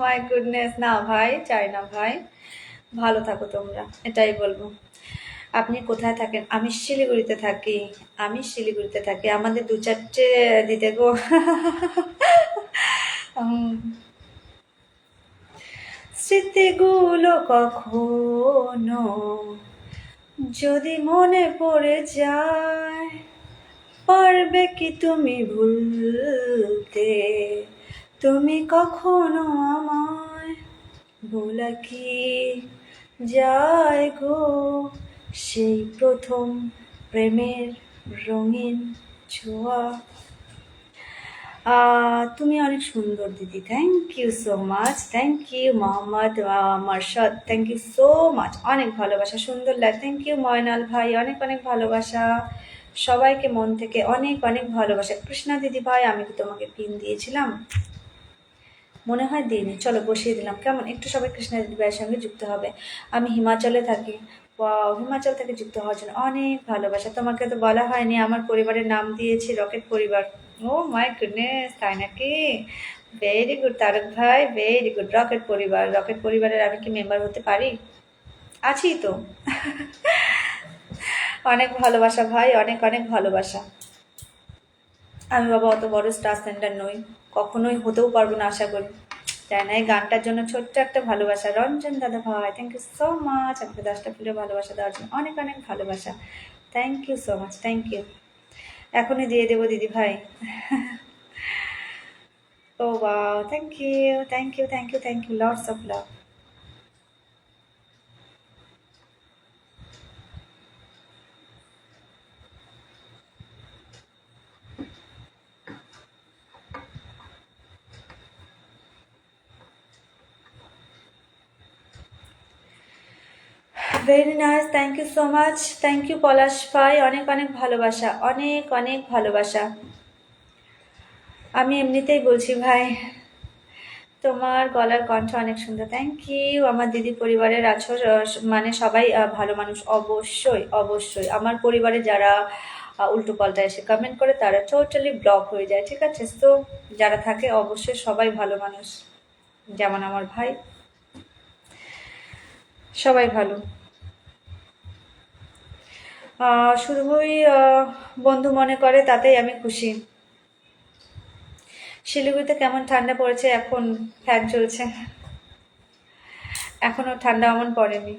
My goodness, না ভাই, চাই না ভাই। ভালো থাকো তোমরা, এটাই বলবো। আপনি কোথায় থাকেন? আমি শিলিগুড়িতে থাকি। আমাদের দু চারটে দিতে গো। উম, স্মৃতিগুলো কখনো যদি মনে পড়ে যায়, পারবে কি তুমি ভুলতে? তুমি কখনো আমায় ভোলা কি যায় গো? সেই প্রথম প্রেমের রঙিন ছোঁয়া। তুমি অনেক সুন্দর দিদি, thank you so much. Thank you Mohammad Marshad, thank you so much. অনেক ভালোবাসা, সুন্দর লাগে। থ্যাংক ইউ ময়নাল ভাই, অনেক অনেক ভালোবাসা। সবাইকে মন থেকে অনেক অনেক ভালোবাসা। কৃষ্ণা দিদি ভাই, আমি কি তোমাকে পিন দিয়েছিলাম? মনে হয় দিইনি, চলো বসিয়ে দিলাম। কেমন, একটু সবাই কৃষ্ণা দিদি ভাইয়ের সঙ্গে যুক্ত হবে। আমি হিমাচলে থাকি। হিমাচল থেকে যুক্ত হওয়ার জন্য অনেক ভালোবাসা। তোমাকে তো বলা হয়নি, আমার পরিবারের নাম দিয়েছি রকেট পরিবার। ও মাই গুডনেস, তাই নাকি? ভেরি গুড তারক ভাই, ভেরি গুড। রকেট পরিবার, রকেট পরিবারের আমি কি মেম্বার হতে পারি? আছি তো। অনেক ভালোবাসা ভাই, অনেক অনেক ভালোবাসা। আমি বাবা অত বড় স্টার সেন্টার নই, কখনোই হতেও পারবো না আশা করি। তাই না, এই গানটার জন্য ছোট্ট একটা ভালোবাসা। রঞ্জন দাদা ভাই, থ্যাংক ইউ সো মাচ আমাকে 10টা ফুলের ভালোবাসা দেওয়ার জন্য। অনেক অনেক ভালোবাসা, thank you so much, thank you. এখনই দিয়ে দেবো দিদি ভাই। Oh wow, thank you, thank you, thank you, thank you, lots of love. Very nice, thank you so much. Thank you Palash ভাই, অনেক অনেক ভালোবাসা, অনেক অনেক ভালোবাসা। আমি এমনিতেই বলছি ভাই, তোমার গলার কণ্ঠ অনেক সুন্দর। Thank you. আমার দিদি পরিবারের আছো মানে সবাই ভালো মানুষ? অবশ্যই অবশ্যই। আমার পরিবারে যারা উল্টো পাল্টা এসে কমেন্ট করে তারা টোটালি ব্লক হয়ে যায়, ঠিক আছে? তো যারা থাকে অবশ্যই সবাই ভালো মানুষ, যেমন আমার ভাই, সবাই ভালো। শুধুই বন্ধু মনে করে, তাতেই আমি খুশি। শিলিগুড়িতে কেমন ঠান্ডা পড়েছে এখন? ফ্যান চলছে, এখনো ঠান্ডা এমন পড়েনি।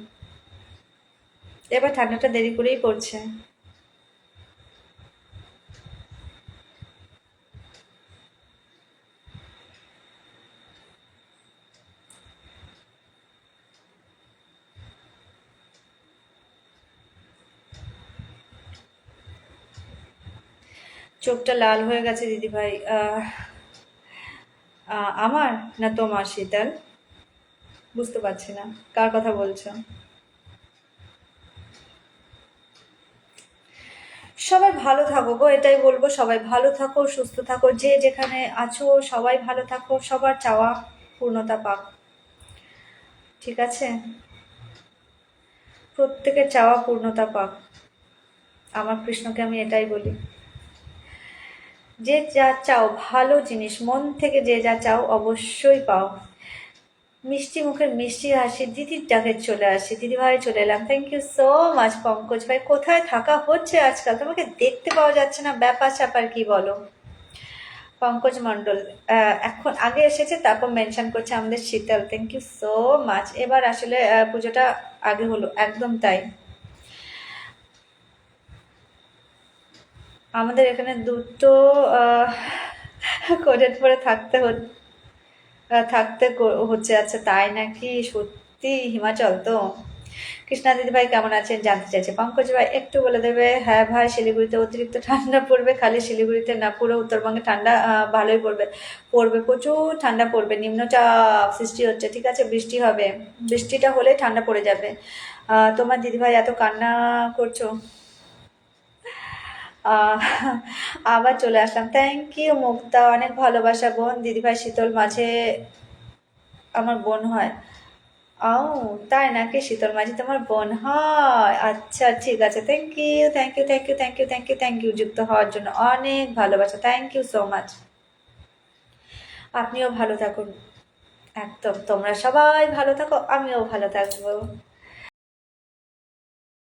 এবার ঠান্ডাটা দেরি করেই পড়ছে। চোখটা লাল হয়ে গেছে দিদি ভাই। আমার না তোমার শীতল? বুঝতে পারছি না কার কথা বলছো। সবাই ভালো থাকো গো, এটাই বলবো। সবাই ভালো থাকো, সুস্থ থাকো, যে যেখানে আছো সবাই ভালো থাকো। সবার চাওয়া পূর্ণতা পাক, ঠিক আছে? প্রত্যেকের চাওয়া পূর্ণতা পাক। আমার কৃষ্ণকে আমি এটাই বলি, যে যা চাও ভালো জিনিস মন থেকে, যে যা চাও অবশ্যই পাও। মিষ্টি মুখের মিষ্টি হাসি, দিদির ডাকে চলে আসি। দিদি ভাই চলে এলাম, thank you so much. Pankaj ভাই, কোথায় থাকা হচ্ছে আজকাল? তোমাকে দেখতে পাওয়া যাচ্ছে না, ব্যাপার স্যাপার কি বলো? পঙ্কজ মণ্ডল এখন আগে এসেছে, তারপর মেনশন করছে আমাদের শীতল, থ্যাংক ইউ সো মাচ। এবার আসলে পুজোটা আগে হলো, একদম তাই। আমাদের এখানে দুটো কোডের পরে হচ্ছে। আচ্ছা তাই নাকি? সত্যি হিমাচল তো। কৃষ্ণা দিদি ভাই কেমন আছেন জানতে চাইছে। পঙ্কজ ভাই একটু বলে দেবে। হ্যাঁ ভাই, শিলিগুড়িতে অতিরিক্ত ঠান্ডা পড়বে, খালি শিলিগুড়িতে না, পুরো উত্তরবঙ্গে ঠান্ডা ভালোই পড়বে। পড়বে, প্রচুর ঠান্ডা পড়বে। নিম্নচাপ সৃষ্টি হচ্ছে, ঠিক আছে? বৃষ্টি হবে, বৃষ্টিটা হলে ঠান্ডা পড়ে যাবে। তোমার দিদি ভাই এত কান্না করছো। আহ, আবার চলে আসলাম, থ্যাংক ইউ মুক্তা, অনেক ভালোবাসা বোন। দিদিভাই শীতল মাঝে আমার বোন হয়। ও, তাই নাকি? শীতল মাঝি তোমার বোন হয়? আচ্ছা ঠিক আছে, thank you, thank you, thank you, thank you, thank you, thank you যুক্ত হওয়ার জন্য অনেক ভালোবাসা, থ্যাংক ইউ সো মাচ। আপনিও ভালো থাকুন, একদম, তোমরা সবাই ভালো থাকো, আমিও ভালো থাকবো।